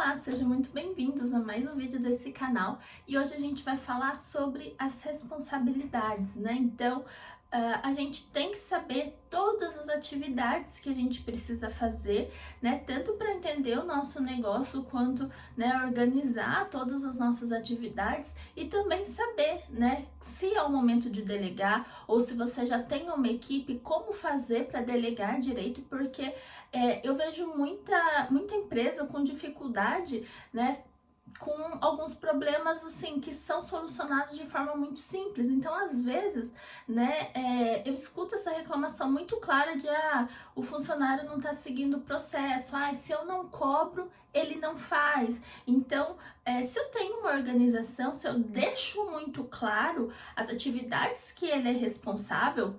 Olá, sejam muito bem-vindos a mais um vídeo desse canal e hoje a gente vai falar sobre as responsabilidades, né? Então, a gente tem que saber todas as atividades que a gente precisa fazer, né? Tanto para entender o nosso negócio quanto, né, organizar todas as nossas atividades e também saber, né, se é o momento de delegar ou se você já tem uma equipe, como fazer para delegar direito, porque eu vejo muita empresa com dificuldade, né? Com alguns problemas assim que são solucionados de forma muito simples. Então, às vezes, né, eu escuto essa reclamação muito clara de o funcionário não está seguindo o processo, se eu não cobro, ele não faz. Então, se eu tenho uma organização, se eu deixo muito claro as atividades que ele é responsável,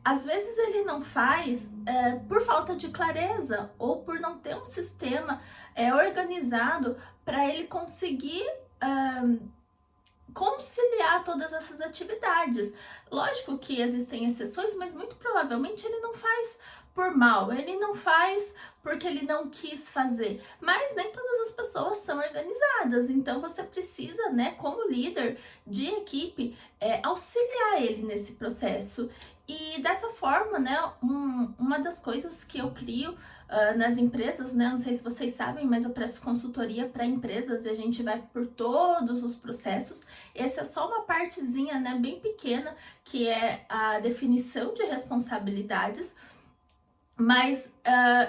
às vezes ele não faz por falta de clareza ou por não ter um sistema organizado para ele conseguir conciliar todas essas atividades. Lógico que existem exceções, mas muito provavelmente ele não faz por mal, ele não faz porque ele não quis fazer, mas nem todas as pessoas são organizadas, então você precisa, né, como líder de equipe, auxiliar ele nesse processo. E dessa forma, né, uma das coisas que eu crio nas empresas, né, não sei se vocês sabem, mas eu presto consultoria para empresas e a gente vai por todos os processos. Essa é só uma partezinha, né, bem pequena, que é a definição de responsabilidades, mas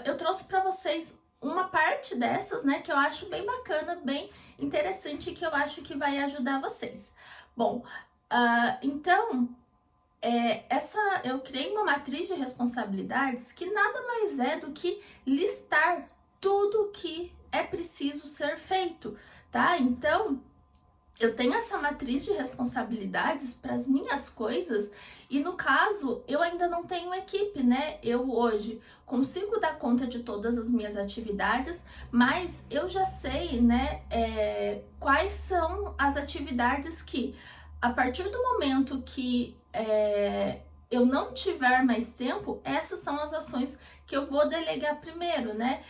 eu trouxe para vocês uma parte dessas, né, que eu acho bem bacana, bem interessante, que eu acho que vai ajudar vocês. Bom, então, eu criei uma matriz de responsabilidades que nada mais é do que listar tudo que é preciso ser feito, tá? Então, eu tenho essa matriz de responsabilidades para as minhas coisas e, no caso, eu ainda não tenho equipe, né? Eu hoje consigo dar conta de todas as minhas atividades, mas eu já sei, né, quais são as atividades que, a partir do momento que eu não tiver mais tempo, essas são as ações que eu vou delegar primeiro, né?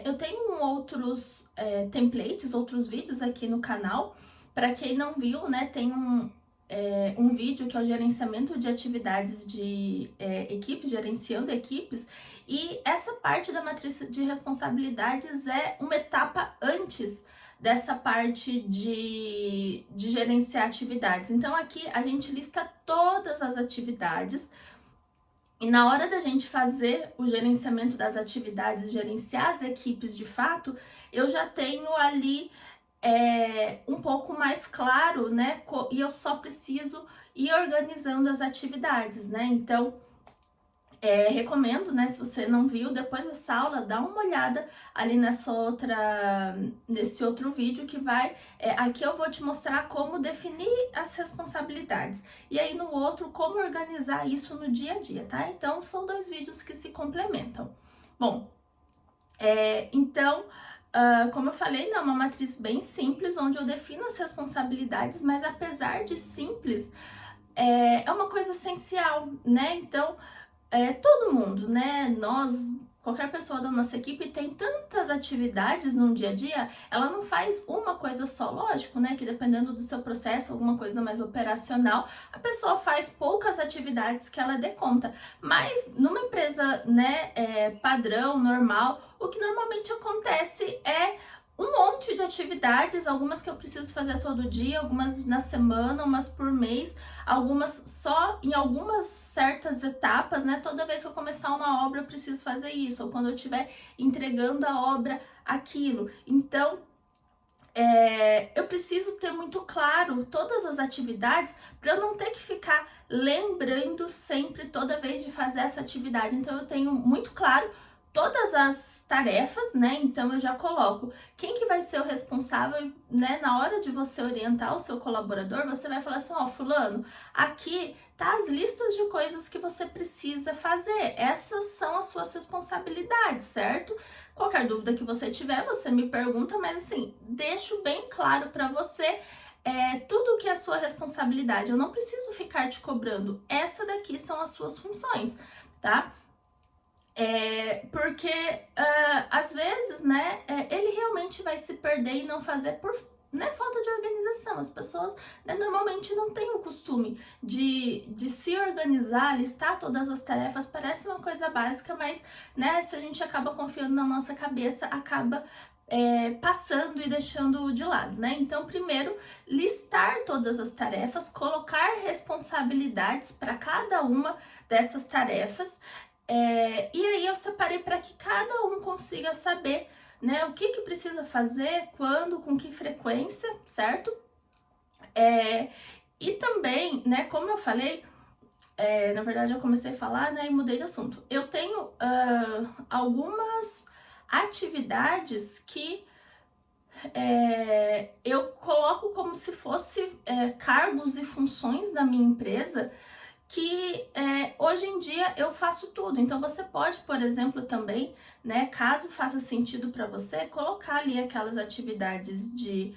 Eu tenho outros templates, outros vídeos aqui no canal. Para quem não viu, né, tem um vídeo que é o gerenciamento de atividades de equipes, gerenciando equipes, e essa parte da matriz de responsabilidades é uma etapa antes dessa parte de gerenciar atividades. Então aqui a gente lista todas as atividades e na hora da gente fazer o gerenciamento das atividades, gerenciar as equipes de fato, eu já tenho ali um pouco mais claro, né? E eu só preciso ir organizando as atividades, né? Então, recomendo, né? Se você não viu, depois dessa aula, dá uma olhada ali nesse outro vídeo que vai. Aqui eu vou te mostrar como definir as responsabilidades. E aí no outro, como organizar isso no dia a dia, tá? Então, são dois vídeos que se complementam. Bom, então. Como eu falei, é uma matriz bem simples, onde eu defino as responsabilidades, mas apesar de simples, é uma coisa essencial, né? Então, todo mundo, né? Qualquer pessoa da nossa equipe tem tantas atividades no dia a dia, ela não faz uma coisa só. Lógico, né, que dependendo do seu processo, alguma coisa mais operacional, a pessoa faz poucas atividades que ela dê conta. Mas numa empresa, né, padrão, normal, o que normalmente acontece é um monte de atividades, algumas que eu preciso fazer todo dia, algumas na semana, umas por mês, algumas só em algumas certas etapas, né? Toda vez que eu começar uma obra eu preciso fazer isso, ou quando eu estiver entregando a obra, aquilo. Então, eu preciso ter muito claro todas as atividades para eu não ter que ficar lembrando sempre, toda vez de fazer essa atividade. Então, eu tenho muito claro todas as tarefas, né? Então eu já coloco quem que vai ser o responsável, né? Na hora de você orientar o seu colaborador, você vai falar assim, fulano, aqui tá as listas de coisas que você precisa fazer. Essas são as suas responsabilidades, certo? Qualquer dúvida que você tiver, você me pergunta, mas assim, deixo bem claro para você tudo que é sua responsabilidade. Eu não preciso ficar te cobrando. Essa daqui são as suas funções, tá? Porque às vezes, vezes, né, ele realmente vai se perder e não fazer por, né, falta de organização. As pessoas, né, normalmente não têm o costume de se organizar, listar todas as tarefas. Parece uma coisa básica, mas, né, se a gente acaba confiando na nossa cabeça, acaba passando e deixando de lado, né? Então, primeiro, listar todas as tarefas, colocar responsabilidades para cada uma dessas tarefas, e aí eu separei para que cada um consiga saber, né, o que precisa fazer, quando, com que frequência, certo? E também, né, como eu falei, na verdade eu comecei a falar, né, e mudei de assunto. Eu tenho algumas atividades que eu coloco como se fosse cargos e funções da minha empresa que hoje em dia eu faço tudo. Então você pode, por exemplo, também, né, caso faça sentido para você, colocar ali aquelas atividades de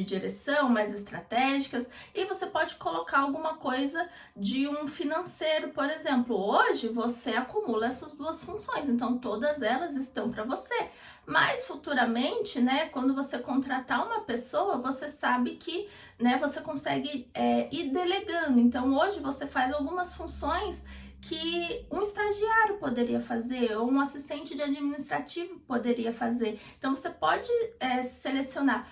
direção mais estratégicas, e você pode colocar alguma coisa de um financeiro, por exemplo. Hoje você acumula essas duas funções, então todas elas estão para você. Mas futuramente, né, quando você contratar uma pessoa, você sabe que, né, você consegue ir delegando. Então hoje você faz algumas funções que um estagiário poderia fazer, ou um assistente de administrativo poderia fazer. Então você pode selecionar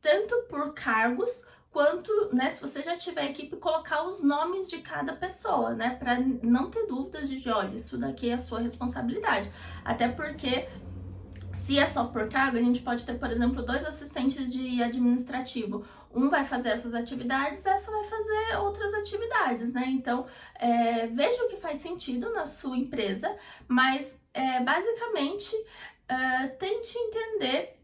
tanto por cargos quanto, né, se você já tiver equipe, colocar os nomes de cada pessoa, né, para não ter dúvidas de, olha, isso daqui é a sua responsabilidade. Até porque se é só por cargo, a gente pode ter, por exemplo, 2 assistentes de administrativo. Um vai fazer essas atividades, essa vai fazer outras atividades, né? Então, veja o que faz sentido na sua empresa, mas basicamente tente entender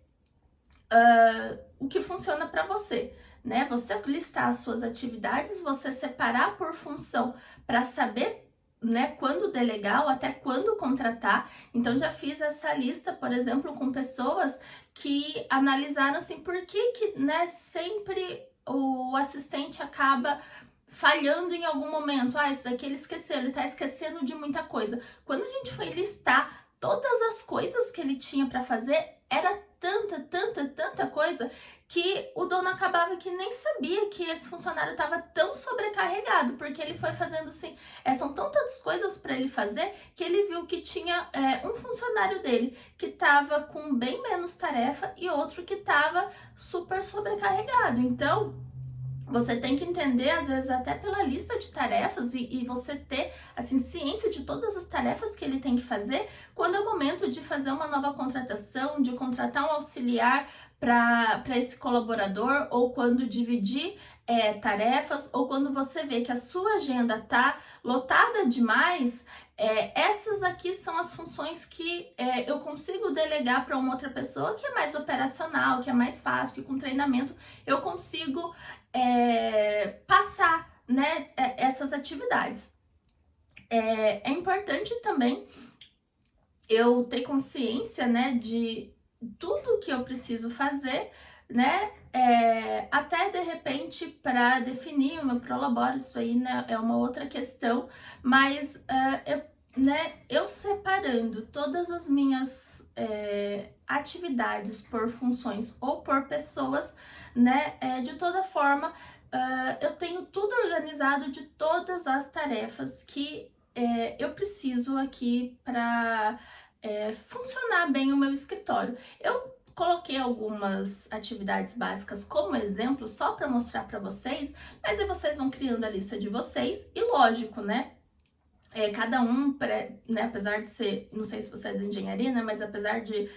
o que funciona para você, né? Você listar as suas atividades, você separar por função para saber, né, quando delegar ou até quando contratar. Então já fiz essa lista, por exemplo, com pessoas que analisaram assim, por que, né, sempre o assistente acaba falhando em algum momento. Isso daqui ele esqueceu, ele tá esquecendo de muita coisa. Quando a gente foi listar todas as coisas que ele tinha para fazer, era tanta coisa que o dono acabava que nem sabia que esse funcionário estava tão sobrecarregado, porque ele foi fazendo assim, são tantas coisas para ele fazer, que ele viu que tinha um funcionário dele que estava com bem menos tarefa e outro que estava super sobrecarregado. Então, você tem que entender, às vezes, até pela lista de tarefas e você ter, assim, ciência de todas as tarefas que ele tem que fazer quando é o momento de fazer uma nova contratação, de contratar um auxiliar para esse colaborador, ou quando dividir tarefas, ou quando você vê que a sua agenda tá lotada demais. Essas aqui são as funções que eu consigo delegar para uma outra pessoa que é mais operacional, que é mais fácil, que com treinamento eu consigo passar, né, essas atividades. É importante também eu ter consciência, né, de tudo que eu preciso fazer, né, até de repente para definir o meu prolabore, isso aí, né, é uma outra questão, mas eu separando todas as minhas atividades por funções ou por pessoas, né, de toda forma, eu tenho tudo organizado de todas as tarefas que eu preciso aqui para funcionar bem o meu escritório. Eu coloquei algumas atividades básicas como exemplo, só para mostrar para vocês, mas aí vocês vão criando a lista de vocês, e lógico, né? Cada um, né, apesar de ser, não sei se você é da engenharia, né, mas apesar de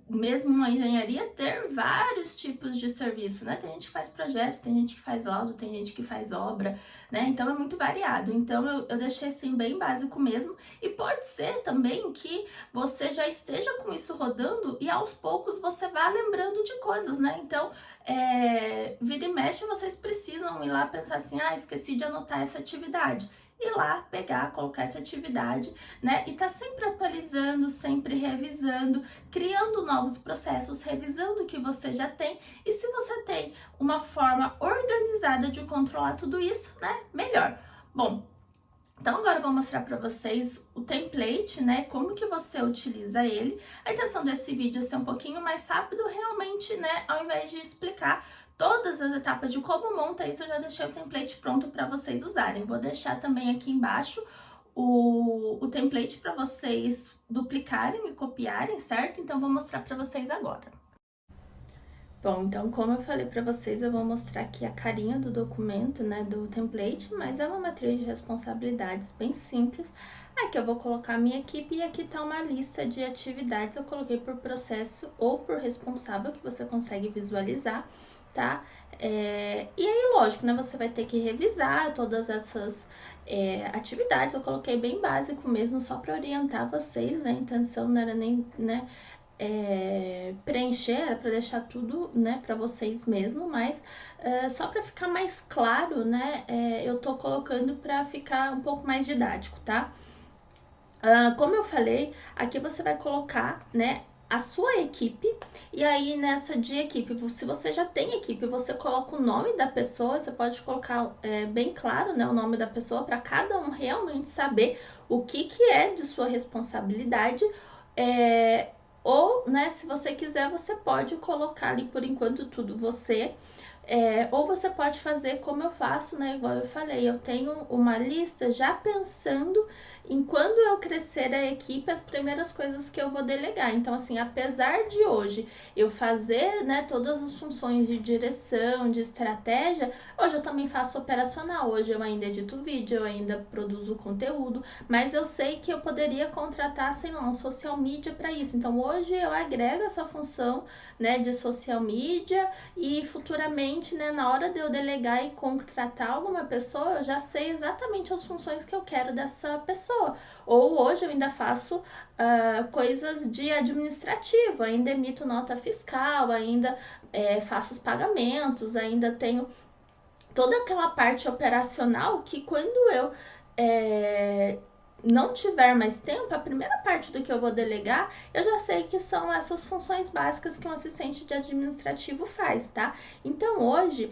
mesmo uma engenharia ter vários tipos de serviço, né? Tem gente que faz projeto, tem gente que faz laudo, tem gente que faz obra, né? Então é muito variado. Então eu deixei assim bem básico mesmo. E pode ser também que você já esteja com isso rodando e aos poucos você vá lembrando de coisas, né? Então, vira e mexe, vocês precisam ir lá pensar assim, esqueci de anotar essa atividade. Ir lá, pegar, colocar essa atividade, né? E tá sempre atualizando, sempre revisando, criando novos processos, revisando o que você já tem. E se você tem uma forma organizada de controlar tudo isso, né? Melhor. Bom, Então agora eu vou mostrar para vocês o template, né, como que você utiliza ele. A intenção desse vídeo é ser um pouquinho mais rápido, realmente, né, ao invés de explicar todas as etapas de como monta isso, eu já deixei o template pronto para vocês usarem. Vou deixar também aqui embaixo o template para vocês duplicarem e copiarem, certo? Então vou mostrar para vocês agora. Bom, então como eu falei para vocês, eu vou mostrar aqui a carinha do documento, né, do template, mas é uma matriz de responsabilidades bem simples. Aqui eu vou colocar a minha equipe e aqui tá uma lista de atividades, eu coloquei por processo ou por responsável, que você consegue visualizar, tá? E aí, lógico, né, você vai ter que revisar todas essas atividades, eu coloquei bem básico mesmo, só para orientar vocês, né, a intenção não era nem, né, preencher, era para deixar tudo, né, para vocês mesmo, mas só para ficar mais claro, né, eu tô colocando para ficar um pouco mais didático, tá? Como eu falei, aqui você vai colocar, né, a sua equipe, e aí nessa de equipe, se você já tem equipe, você coloca o nome da pessoa, você pode colocar bem claro, né, o nome da pessoa para cada um realmente saber o que é de sua responsabilidade. Ou, né, se você quiser, você pode colocar ali por enquanto tudo você. Ou você pode fazer como eu faço, né? Igual eu falei, eu tenho uma lista já pensando em quando eu crescer a equipe, as primeiras coisas que eu vou delegar. Então, assim, apesar de hoje eu fazer, né, todas as funções de direção, de estratégia, hoje eu também faço operacional. Hoje eu ainda edito vídeo, eu ainda produzo conteúdo, mas eu sei que eu poderia contratar, sei lá, um social media para isso. Então, hoje eu agrego essa função, né, de social media e futuramente, né, na hora de eu delegar e contratar alguma pessoa, eu já sei exatamente as funções que eu quero dessa pessoa. Ou hoje eu ainda faço coisas de administrativo, ainda emito nota fiscal, ainda faço os pagamentos, ainda tenho toda aquela parte operacional que quando eu não tiver mais tempo, a primeira parte do que eu vou delegar, eu já sei que são essas funções básicas que um assistente de administrativo faz, tá? Então hoje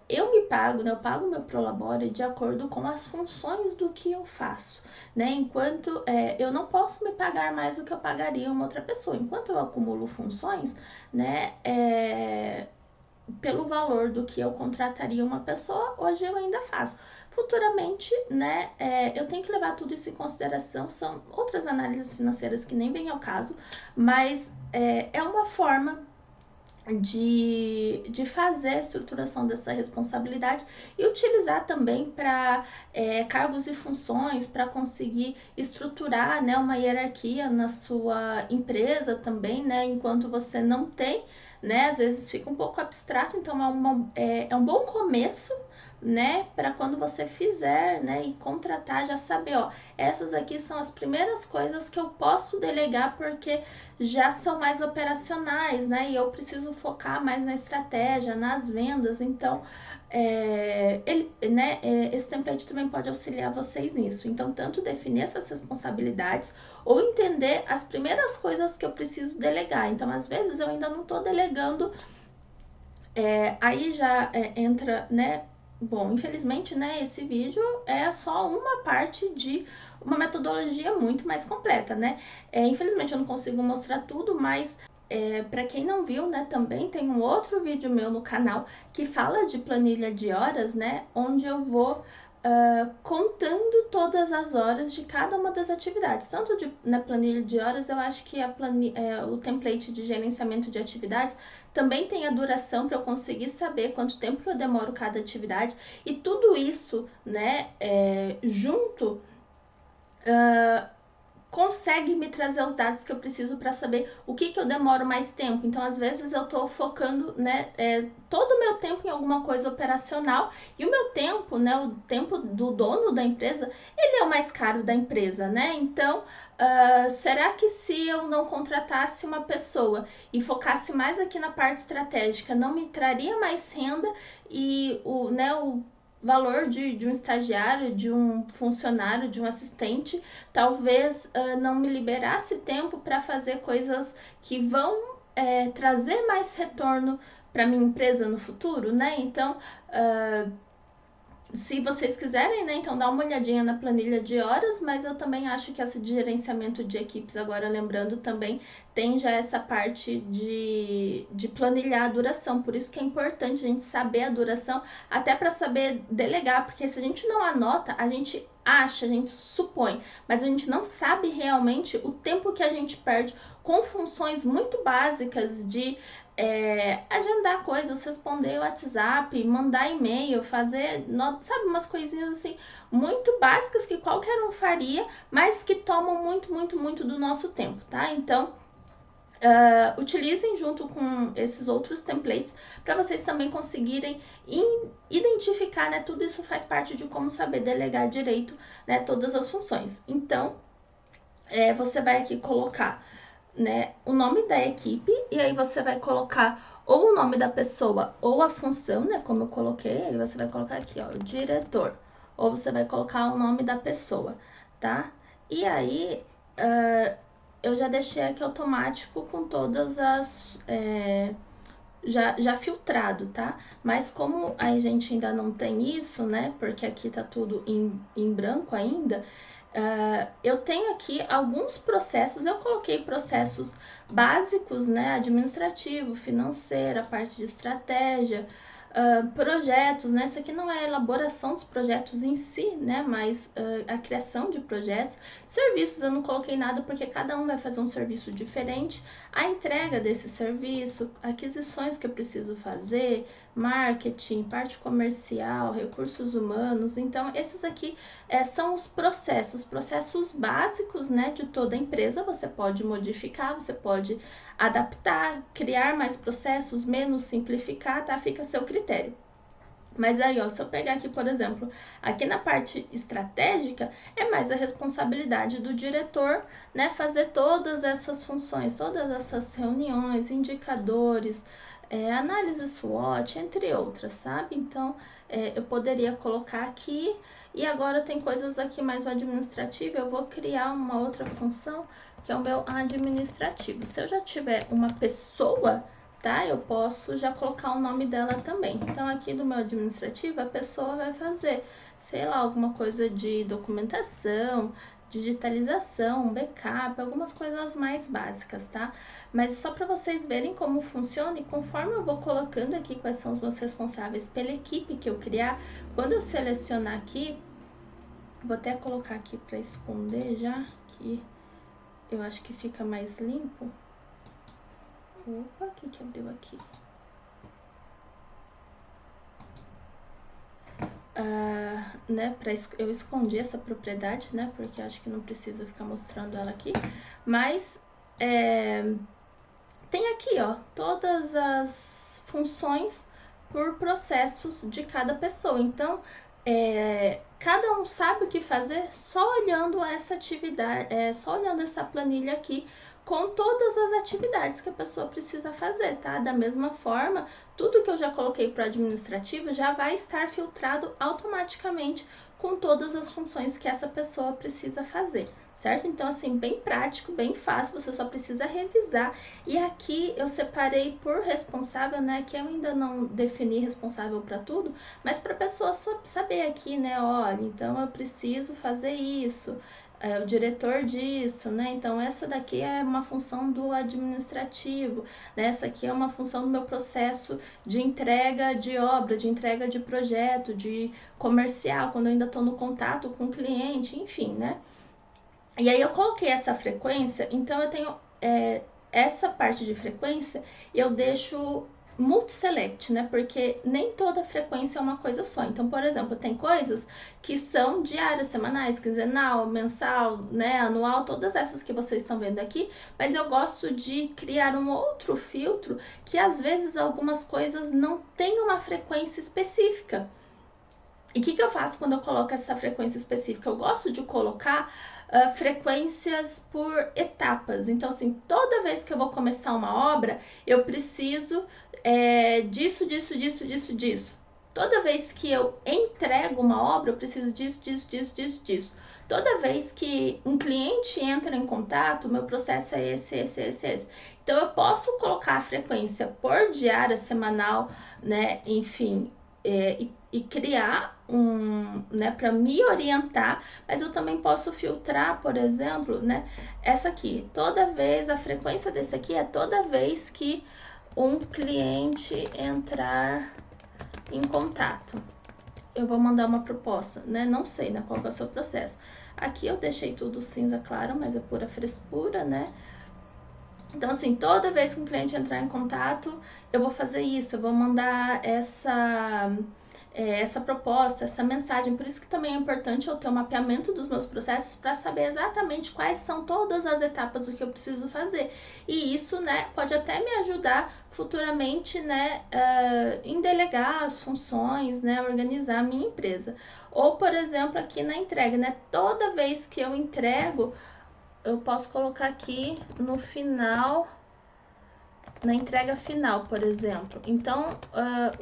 eu me pago, né? Eu pago meu Prolabore de acordo com as funções do que eu faço, né? Enquanto eu não posso me pagar mais do que eu pagaria uma outra pessoa. Enquanto eu acumulo funções, né? Pelo valor do que eu contrataria uma pessoa, hoje eu ainda faço. Futuramente, né, eu tenho que levar tudo isso em consideração, são outras análises financeiras que nem vem ao caso, mas é uma forma de fazer a estruturação dessa responsabilidade e utilizar também para cargos e funções, para conseguir estruturar, né, uma hierarquia na sua empresa também, né, enquanto você não tem, né, às vezes fica um pouco abstrato, então é um bom começo, né, para quando você fizer, né, e contratar, já saber, ó, essas aqui são as primeiras coisas que eu posso delegar porque já são mais operacionais, né, e eu preciso focar mais na estratégia, nas vendas, então esse template também pode auxiliar vocês nisso. Então, tanto definir essas responsabilidades ou entender as primeiras coisas que eu preciso delegar. Então, às vezes eu ainda não estou delegando, aí já entra, né? Bom, infelizmente, né, esse vídeo é só uma parte de uma metodologia muito mais completa, né? Infelizmente eu não consigo mostrar tudo, mas para quem não viu, né, também tem um outro vídeo meu no canal que fala de planilha de horas, né, onde eu vou contando todas as horas de cada uma das atividades. Tanto na planilha de horas, eu acho que o template de gerenciamento de atividades também tem a duração para eu conseguir saber quanto tempo que eu demoro cada atividade. E tudo isso, né, junto, consegue me trazer os dados que eu preciso para saber o que eu demoro mais tempo. Então, às vezes, eu estou focando, né, todo o meu tempo em alguma coisa operacional e o meu tempo, né, o tempo do dono da empresa, ele é o mais caro da empresa, né? Então, será que se eu não contratasse uma pessoa e focasse mais aqui na parte estratégica, não me traria mais renda e o valor de um estagiário, de um funcionário, de um assistente, talvez não me liberasse tempo para fazer coisas que vão trazer mais retorno para minha empresa no futuro, né? Então, Se vocês quiserem, né, então dá uma olhadinha na planilha de horas, mas eu também acho que essa de gerenciamento de equipes, agora lembrando também, tem já essa parte de planilhar a duração. Por isso que é importante a gente saber a duração, até para saber delegar, porque se a gente não anota, a gente acha, a gente supõe, mas a gente não sabe realmente o tempo que a gente perde com funções muito básicas de agendar coisas, responder o WhatsApp, mandar e-mail, fazer, sabe, umas coisinhas assim muito básicas que qualquer um faria, mas que tomam muito, muito, muito do nosso tempo, tá? Então, utilizem junto com esses outros templates para vocês também conseguirem identificar, né? Tudo isso faz parte de como saber delegar direito, né? Todas as funções. Então, você vai aqui colocar, né, o nome da equipe, e aí você vai colocar ou o nome da pessoa ou a função, né, como eu coloquei, aí você vai colocar aqui, ó, o diretor, ou você vai colocar o nome da pessoa, tá? E aí, eu já deixei aqui automático com todas as... já filtrado, tá? Mas como a gente ainda não tem isso, né, porque aqui tá tudo em branco ainda, eu tenho aqui alguns processos, eu coloquei processos básicos, né, administrativo, financeiro, a parte de estratégia, projetos, né, isso aqui não é a elaboração dos projetos em si, né, mas a criação de projetos. Serviços eu não coloquei nada porque cada um vai fazer um serviço diferente, a entrega desse serviço, aquisições que eu preciso fazer, marketing, parte comercial, recursos humanos. Então, esses aqui são os processos básicos, né, de toda empresa. Você pode modificar, você pode adaptar, criar mais processos, menos, simplificar, tá? Fica a seu critério. Mas aí, ó, se eu pegar aqui, por exemplo, aqui na parte estratégica, é mais a responsabilidade do diretor, né, fazer todas essas funções, todas essas reuniões, indicadores, análise SWOT, entre outras, sabe? Então, eu poderia colocar aqui, e agora tem coisas aqui mais administrativas, eu vou criar uma outra função, que é o meu administrativo. Se eu já tiver uma pessoa, tá? Eu posso já colocar o nome dela também. Então, aqui no meu administrativo, a pessoa vai fazer, sei lá, alguma coisa de documentação, digitalização, backup, algumas coisas mais básicas, tá? Mas só para vocês verem como funciona e conforme eu vou colocando aqui quais são os meus responsáveis pela equipe que eu criar, quando eu selecionar aqui, vou até colocar aqui para esconder já, que eu acho que fica mais limpo. Opa, o que abriu aqui? Né, eu escondi essa propriedade, né, porque acho que não precisa ficar mostrando ela aqui, mas tem aqui, ó, todas as funções por processos de cada pessoa. Então, cada um sabe o que fazer só olhando essa atividade, só olhando essa planilha aqui com todas as atividades que a pessoa precisa fazer, tá? Da mesma forma, tudo que eu já coloquei para o administrativo já vai estar filtrado automaticamente com todas as funções que essa pessoa precisa fazer, certo? Então, assim, bem prático, bem fácil, você só precisa revisar. E aqui eu separei por responsável, né, que eu ainda não defini responsável para tudo, mas para a pessoa saber aqui, né, olha, então eu preciso fazer isso, o diretor disso, né? Então essa daqui é uma função do administrativo, né? Essa aqui é uma função do meu processo de entrega de obra, de entrega de projeto, de comercial, quando eu ainda estou no contato com o cliente, enfim, né? E aí eu coloquei essa frequência, então eu tenho essa parte de frequência, eu deixo multi-select, né? Porque nem toda frequência é uma coisa só. Então, por exemplo, tem coisas que são diárias, semanais, quinzenal, mensal, né? Anual, todas essas que vocês estão vendo aqui, mas eu gosto de criar um outro filtro que às vezes algumas coisas não têm uma frequência específica. E o que eu faço quando eu coloco essa frequência específica? Eu gosto de colocar frequências por etapas. Então, assim, toda vez que eu vou começar uma obra, eu preciso disso, disso, disso, disso, disso. Toda vez que eu entrego uma obra, eu preciso disso, disso, disso, disso, disso. Toda vez que um cliente entra em contato, meu processo é esse, esse, esse, esse. Então, eu posso colocar a frequência por diária, semanal, né? Enfim, e e criar né, para me orientar, mas eu também posso filtrar, por exemplo, né, essa aqui. Toda vez, a frequência desse aqui é toda vez que um cliente entrar em contato. Eu vou mandar uma proposta, né? Não sei, né, qual que é o seu processo. Aqui eu deixei tudo cinza claro, mas é pura frescura, né? Então, assim, toda vez que um cliente entrar em contato, eu vou fazer isso, eu vou mandar essa proposta, essa mensagem. Por isso que também é importante eu ter o mapeamento dos meus processos para saber exatamente quais são todas as etapas do que eu preciso fazer. E isso, né, pode até me ajudar futuramente, né, em delegar as funções, né, organizar a minha empresa. Ou, por exemplo, aqui na entrega, né, toda vez que eu entrego, eu posso colocar aqui no final, na entrega final, por exemplo. Então,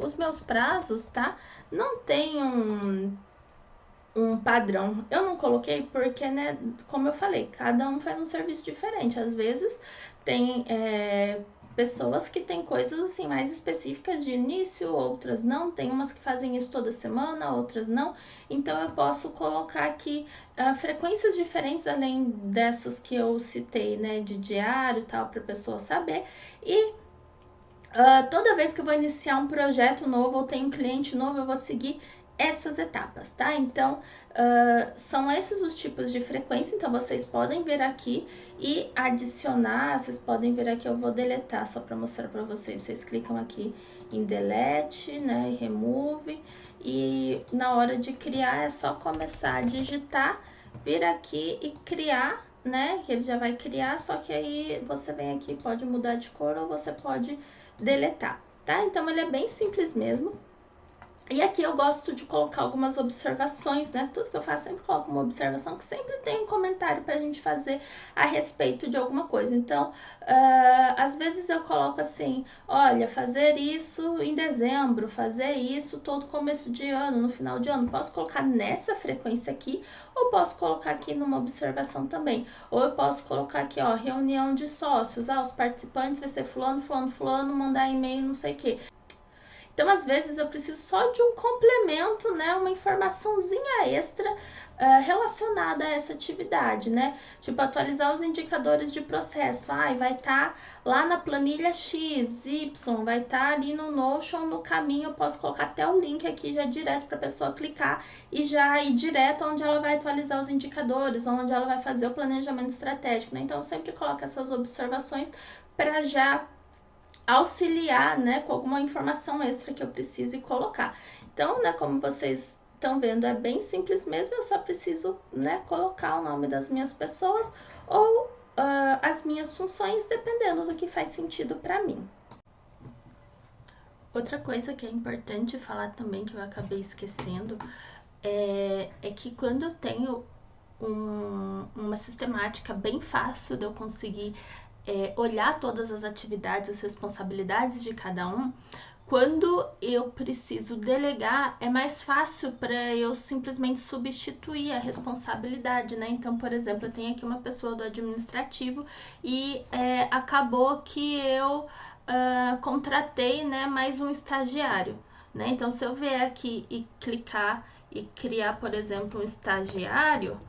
os meus prazos, tá? Não tem um padrão. Eu não coloquei porque, né, como eu falei, cada um faz um serviço diferente. Às vezes tem pessoas que têm coisas assim mais específicas de início, outras não. Tem umas que fazem isso toda semana, outras não. Então eu posso colocar aqui frequências diferentes além dessas que eu citei, né, de diário e tal, para a pessoa saber. E toda vez que eu vou iniciar um projeto novo ou tem um cliente novo, eu vou seguir essas etapas, tá? Então, são esses os tipos de frequência. Então, vocês podem ver aqui e adicionar. Vocês podem ver aqui, eu vou deletar só para mostrar para vocês. Vocês clicam aqui em delete, né, e remove. E na hora de criar, é só começar a digitar, vir aqui e criar, né, que ele já vai criar. Só que aí você vem aqui, pode mudar de cor ou você pode deletar, tá? Então ele é bem simples mesmo. E aqui eu gosto de colocar algumas observações, né? Tudo que eu faço sempre coloco uma observação, que sempre tem um comentário pra gente fazer a respeito de alguma coisa. Então, às vezes eu coloco assim, olha, fazer isso em dezembro, fazer isso todo começo de ano, no final de ano. Posso colocar nessa frequência aqui, ou posso colocar aqui numa observação também. Ou eu posso colocar aqui, ó, reunião de sócios. Os participantes vai ser fulano, fulano, fulano, mandar e-mail, não sei o quê. Então, às vezes, eu preciso só de um complemento, né? Uma informaçãozinha extra relacionada a essa atividade, né? Tipo, atualizar os indicadores de processo. Vai estar lá na planilha X, Y, vai estar ali no Notion, no caminho. Eu posso colocar até o link aqui já direto para a pessoa clicar e já ir direto onde ela vai atualizar os indicadores, onde ela vai fazer o planejamento estratégico, né? Então, eu sempre coloco essas observações para já auxiliar, né, com alguma informação extra que eu precise colocar. Então, né, como vocês estão vendo, é bem simples mesmo, eu só preciso, né, colocar o nome das minhas pessoas ou as minhas funções, dependendo do que faz sentido para mim. Outra coisa que é importante falar também, que eu acabei esquecendo, é que quando eu tenho uma sistemática bem fácil de eu conseguir olhar todas as atividades, as responsabilidades de cada um, quando eu preciso delegar, é mais fácil para eu simplesmente substituir a responsabilidade, né? Então, por exemplo, eu tenho aqui uma pessoa do administrativo e acabou que eu contratei, né, mais um estagiário, né? Então, se eu vier aqui e clicar e criar, por exemplo, um estagiário,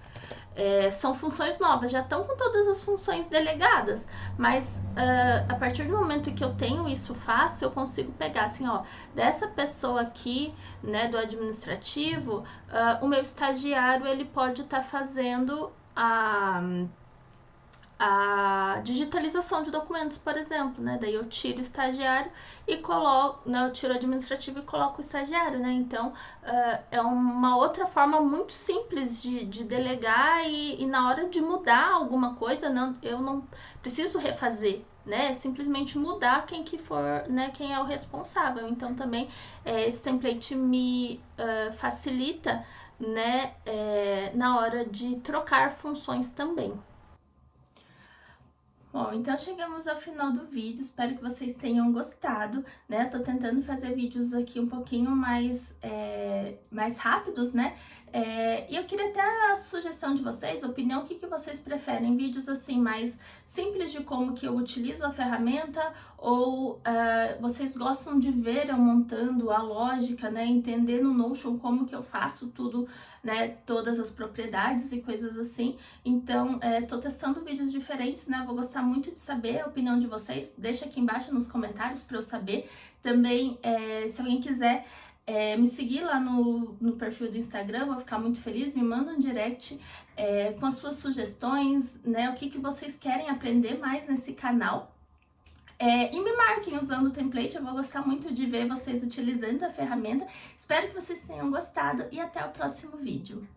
são funções novas, já estão com todas as funções delegadas, mas a partir do momento que eu tenho isso fácil, eu consigo pegar assim, ó, dessa pessoa aqui, né, do administrativo, o meu estagiário, ele pode estar fazendo a digitalização de documentos, por exemplo, né? Daí eu tiro o estagiário e coloco, né? Eu tiro o administrativo e coloco o estagiário, né? Então, é uma outra forma muito simples de delegar e na hora de mudar alguma coisa, eu não preciso refazer, né? É simplesmente mudar quem que for, né? Quem é o responsável. Então, também, esse template me facilita, né? Na hora de trocar funções também. Bom, então chegamos ao final do vídeo, espero que vocês tenham gostado, né? Eu tô tentando fazer vídeos aqui um pouquinho mais rápidos, né? E eu queria até a sugestão de vocês, a opinião, o que vocês preferem? Vídeos assim mais simples de como que eu utilizo a ferramenta ou vocês gostam de ver eu montando a lógica, né? Entender no Notion como que eu faço tudo, né? Todas as propriedades e coisas assim. Então, tô testando vídeos diferentes, né? Vou gostar muito de saber a opinião de vocês. Deixa aqui embaixo nos comentários para eu saber. Também, se alguém quiser me seguir lá no perfil do Instagram, vou ficar muito feliz. Me manda um direct com as suas sugestões, né? O que vocês querem aprender mais nesse canal. E me marquem usando o template, eu vou gostar muito de ver vocês utilizando a ferramenta. Espero que vocês tenham gostado e até o próximo vídeo.